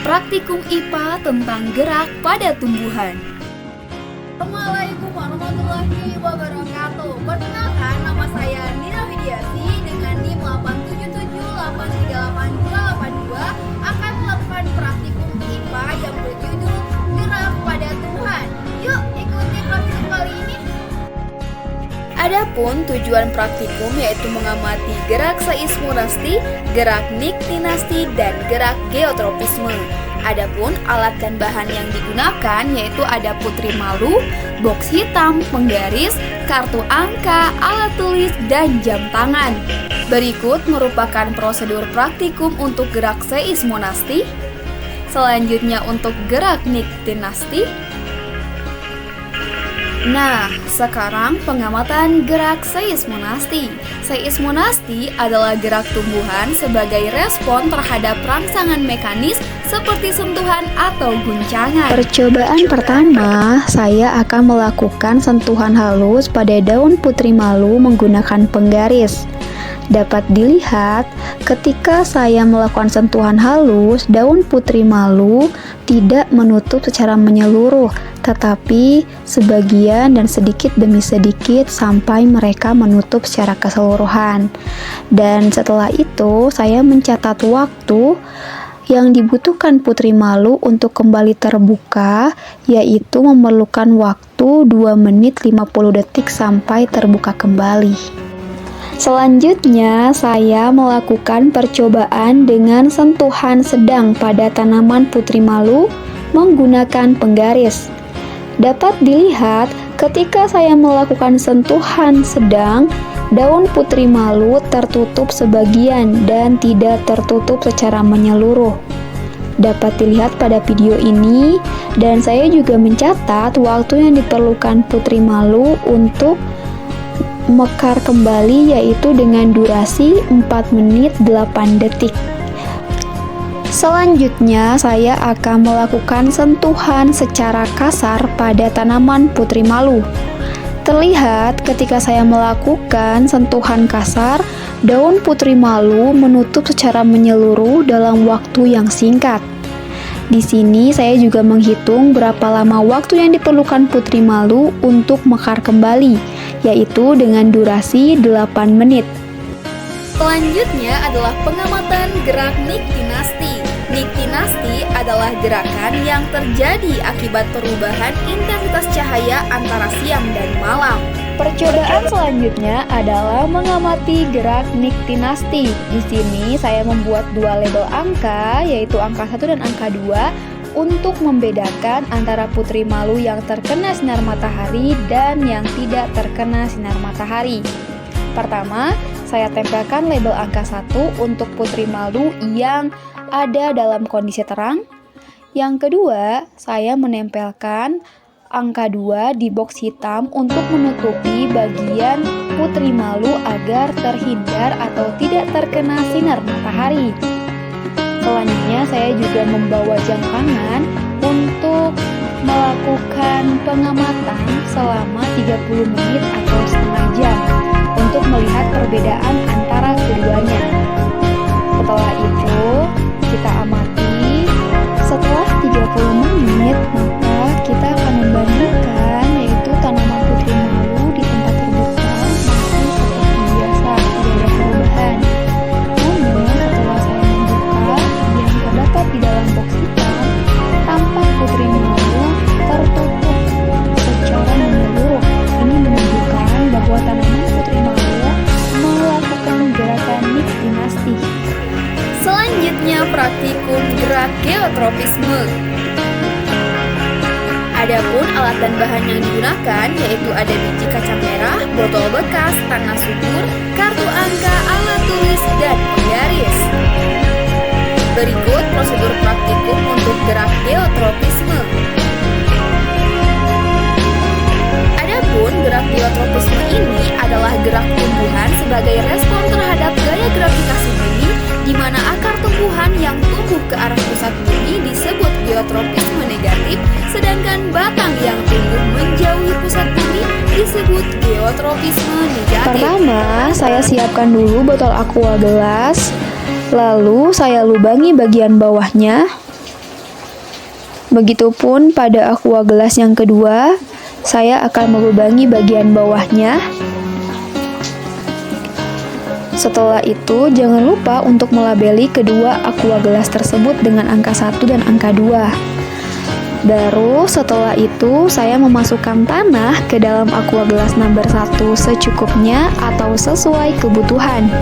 praktikum IPA tentang gerak pada tumbuhan. Assalamualaikum warahmatullahi wabarakatuh. Perkenalkan, nama saya Nina Widiasi dengan NIM 877838282 akan melakukan praktikum IPA yang berjudul Gerak pada Tumbuhan. Yuk ikuti praktikum kali ini. Adapun tujuan praktikum yaitu mengamati gerak seismorasti, gerak niktinasti, dan gerak geotropisme. Adapun alat dan bahan yang digunakan yaitu ada putri malu, box hitam, penggaris, kartu angka, alat tulis, dan jam tangan. Berikut merupakan prosedur praktikum untuk gerak seismonasti. Selanjutnya untuk gerak niktinasti. Nah, sekarang pengamatan gerak seismonasti. Seismonasti adalah gerak tumbuhan sebagai respon terhadap rangsangan mekanis seperti sentuhan atau guncangan. Percobaan pertama, saya akan melakukan sentuhan halus pada daun putri malu menggunakan penggaris. Dapat dilihat, ketika saya melakukan sentuhan halus, daun putri malu tidak menutup secara menyeluruh, tetapi sebagian dan sedikit demi sedikit sampai mereka menutup secara keseluruhan. Dan setelah itu, saya mencatat waktu yang dibutuhkan putri malu untuk kembali terbuka, yaitu memerlukan waktu 2 menit 50 detik sampai terbuka kembali. Selanjutnya, saya melakukan percobaan dengan sentuhan sedang pada tanaman putri malu menggunakan penggaris. Dapat dilihat, ketika saya melakukan sentuhan sedang, daun putri malu tertutup sebagian dan tidak tertutup secara menyeluruh. Dapat dilihat pada video ini, dan saya juga mencatat waktu yang diperlukan putri malu untuk mekar kembali, yaitu dengan durasi 4 menit 8 detik. Selanjutnya, saya akan melakukan sentuhan secara kasar pada tanaman putri malu. Terlihat ketika saya melakukan sentuhan kasar, daun putri malu menutup secara menyeluruh dalam waktu yang singkat. Di sini saya juga menghitung berapa lama waktu yang diperlukan putri malu untuk mekar kembali, yaitu dengan durasi 8 menit. Selanjutnya adalah pengamatan gerak niktinasti. Niktinasti adalah gerakan yang terjadi akibat perubahan intensitas cahaya antara siang dan malam. Percobaan selanjutnya adalah mengamati gerak niktinasti. Di sini saya membuat 2 label angka, yaitu angka 1 dan angka 2, untuk membedakan antara putri malu yang terkena sinar matahari dan yang tidak terkena sinar matahari. Pertama, saya tempelkan label angka 1 untuk putri malu yang ada dalam kondisi terang. Yang kedua, saya menempelkan angka 2 di box hitam untuk menutupi bagian putri malu agar terhindar atau tidak terkena sinar matahari. Selanjutnya, saya juga membawa jam tangan untuk melakukan pengamatan selama 30 menit atau setengah jam untuk melihat perbedaan antara keduanya. Setelah itu, kita amati. Setelah 30 menit, maka kita akan membandingkan, yaitu tanaman putri malu di tempat terbuka masih seperti biasa, tidak ada perubahan. Namun setelah saya membuka, yang terdapat di dalam box hitam, tampak putri malu tertutup secara menyeluruh. Ini menunjukkan bahwa tanaman putri malu melakukan gerakan niktinasti. Selanjutnya praktikum gerak geotropisme. Adapun alat dan bahan yang digunakan yaitu ada biji kacang merah, botol bekas, tanah subur, kartu angka, alat tulis, dan penggaris. Berikut prosedur praktikum untuk gerak geotropisme. Adapun gerak geotropisme ini adalah gerak tumbuhan sebagai respon terhadap gaya gravitasi bumi, di mana akar tumbuhan yang tumbuh ke arah pusat bumi disebut geotropisme negatif, sedangkan batang yang tumbuh menjauhi pusat bumi disebut geotropisme negatif. Pertama, saya siapkan dulu botol aqua gelas, lalu saya lubangi bagian bawahnya. Begitupun pada aqua gelas yang kedua, saya akan melubangi bagian bawahnya. Setelah itu, jangan lupa untuk melabeli kedua aqua gelas tersebut dengan angka 1 dan angka 2. Baru setelah itu, saya memasukkan tanah ke dalam aqua gelas number 1 secukupnya atau sesuai kebutuhan.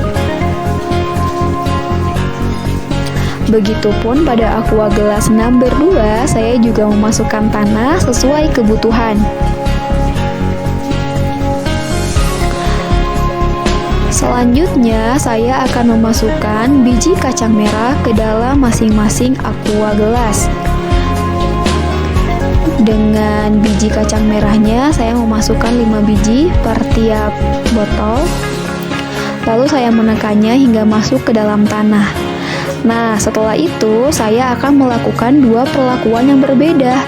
Begitupun pada aqua gelas number 2, saya juga memasukkan tanah sesuai kebutuhan. Selanjutnya, saya akan memasukkan biji kacang merah ke dalam masing-masing aqua gelas. Dengan biji kacang merahnya, saya memasukkan 5 biji per tiap botol. Lalu saya menekannya hingga masuk ke dalam tanah. Nah, setelah itu saya akan melakukan dua perlakuan yang berbeda.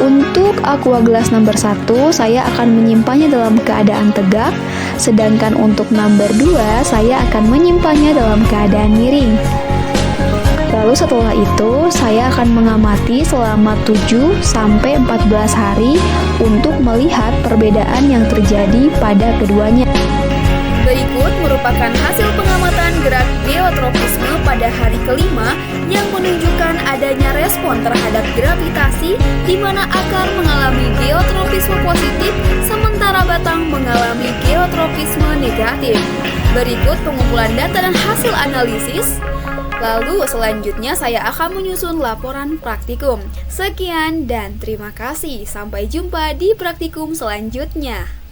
Untuk aqua gelas number 1, saya akan menyimpannya dalam keadaan tegak, sedangkan untuk number 2, saya akan menyimpannya dalam keadaan miring. Lalu setelah itu, saya akan mengamati selama 7-14 hari untuk melihat perbedaan yang terjadi pada keduanya. Berikut merupakan hasil pengamatan gerak geotropisme pada hari kelima yang menunjukkan adanya respon terhadap gravitasi di mana akar mengalami geotropisme positif sementara batang mengalami geotropisme negatif. Berikut pengumpulan data dan hasil analisis. Lalu selanjutnya saya akan menyusun laporan praktikum. Sekian dan terima kasih. Sampai jumpa di praktikum selanjutnya.